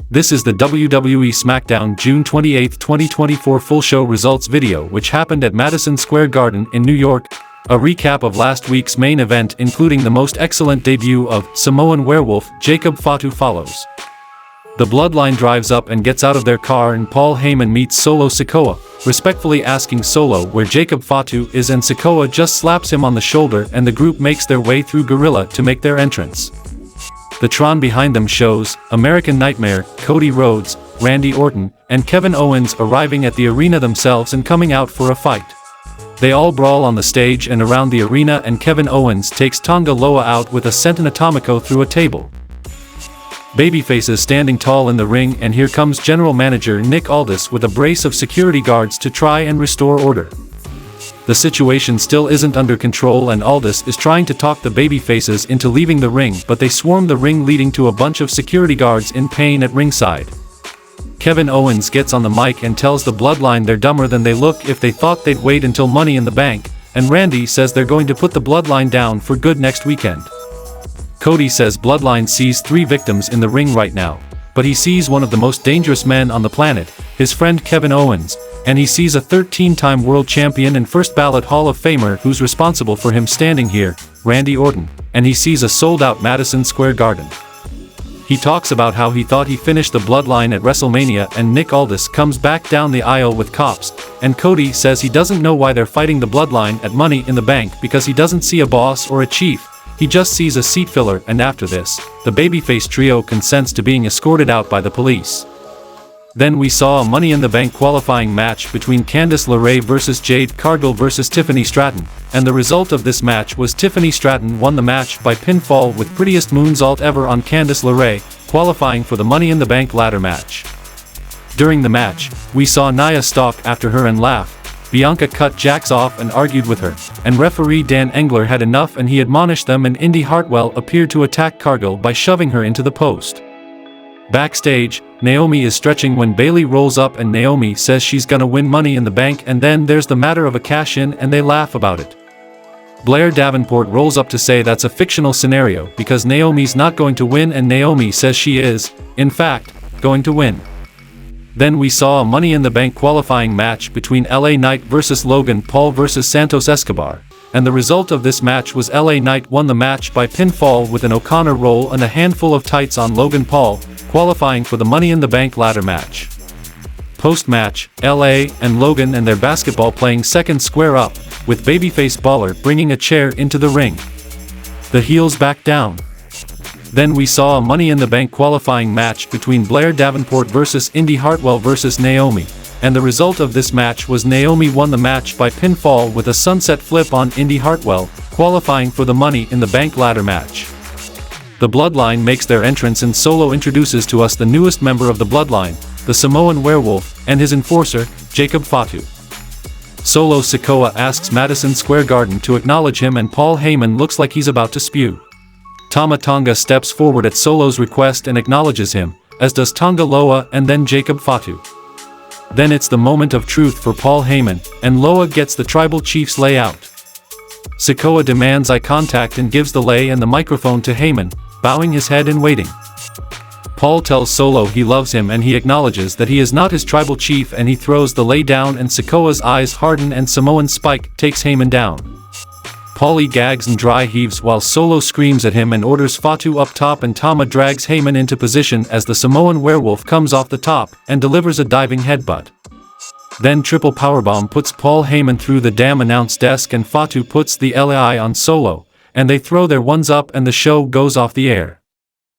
This is the WWE Smackdown June 28, 2024 full show results video which happened at Madison Square Garden in New York. A recap of last week's main event including the most excellent debut of Samoan Werewolf Jacob Fatu follows. The Bloodline drives up and gets out of their car and Paul Heyman meets Solo Sikoa, respectfully asking Solo where Jacob Fatu is and Sikoa just slaps him on the shoulder and the group makes their way through Gorilla to make their entrance. The Tron behind them shows American Nightmare, Cody Rhodes, Randy Orton, and Kevin Owens arriving at the arena themselves and coming out for a fight. They all brawl on the stage and around the arena and Kevin Owens takes Tonga Loa out with a Senton Atomico through a table. Babyface is standing tall in the ring and here comes General Manager Nick Aldis with a brace of security guards to try and restore order. The situation still isn't under control and Aldis is trying to talk the babyfaces into leaving the ring but they swarm the ring leading to a bunch of security guards in pain at ringside. Kevin Owens gets on the mic and tells the Bloodline they're dumber than they look if they thought they'd wait until Money in the Bank, and Randy says they're going to put the Bloodline down for good next weekend. Cody says Bloodline sees 3 victims in the ring right now, but he sees one of the most dangerous men on the planet, his friend Kevin Owens, and he sees a 13-time world champion and first ballot Hall of Famer who's responsible for him standing here, Randy Orton, and he sees a sold-out Madison Square Garden. He talks about how he thought he finished the Bloodline at WrestleMania and Nick Aldis comes back down the aisle with cops, and Cody says he doesn't know why they're fighting the Bloodline at Money in the Bank because he doesn't see a boss or a chief, he just sees a seat filler and after this, the babyface trio consents to being escorted out by the police. Then we saw a Money in the Bank qualifying match between Candice LeRae vs Jade Cargill vs Tiffany Stratton, and the result of this match was Tiffany Stratton won the match by pinfall with prettiest moonsault ever on Candice LeRae, qualifying for the Money in the Bank ladder match. During the match, we saw Nia stalk after her and laugh, Bianca cut Jax off and argued with her, and referee Dan Engler had enough and he admonished them and Indy Hartwell appeared to attack Cargill by shoving her into the post. Backstage, Naomi is stretching when Bayley rolls up and Naomi says she's gonna win Money in the Bank and then there's the matter of a cash-in and they laugh about it. Blair Davenport rolls up to say that's a fictional scenario because Naomi's not going to win and Naomi says she is, in fact, going to win. Then we saw a Money in the Bank qualifying match between LA Knight vs Logan Paul vs Santos Escobar, and the result of this match was LA Knight won the match by pinfall with an O'Connor roll and a handful of tights on Logan Paul, qualifying for the Money in the Bank ladder match. Post-match, LA and Logan and their basketball-playing seconds square up, with babyface Baller bringing a chair into the ring. The heels back down. Then we saw a Money in the Bank qualifying match between Blair Davenport vs Indy Hartwell vs Naomi, and the result of this match was Naomi won the match by pinfall with a sunset flip on Indy Hartwell, qualifying for the Money in the Bank ladder match. The Bloodline makes their entrance and Solo introduces to us the newest member of the Bloodline, the Samoan Werewolf, and his enforcer, Jacob Fatu. Solo Sikoa asks Madison Square Garden to acknowledge him and Paul Heyman looks like he's about to spew. Tama Tonga steps forward at Solo's request and acknowledges him, as does Tonga Loa and then Jacob Fatu. Then it's the moment of truth for Paul Heyman, and Loa gets the Tribal Chief's layout. Sikoa demands eye contact and gives the lay and the microphone to Heyman, bowing his head and waiting. Paul tells Solo he loves him and he acknowledges that he is not his tribal chief and he throws the lay down and Sikoa's eyes harden and Samoan Spike takes Heyman down. Paulie gags and dry heaves while Solo screams at him and orders Fatu up top and Tama drags Heyman into position as the Samoan Werewolf comes off the top and delivers a diving headbutt. Then triple powerbomb puts Paul Heyman through the damn announce desk and Fatu puts the LAI on Solo, and they throw their ones up and the show goes off the air.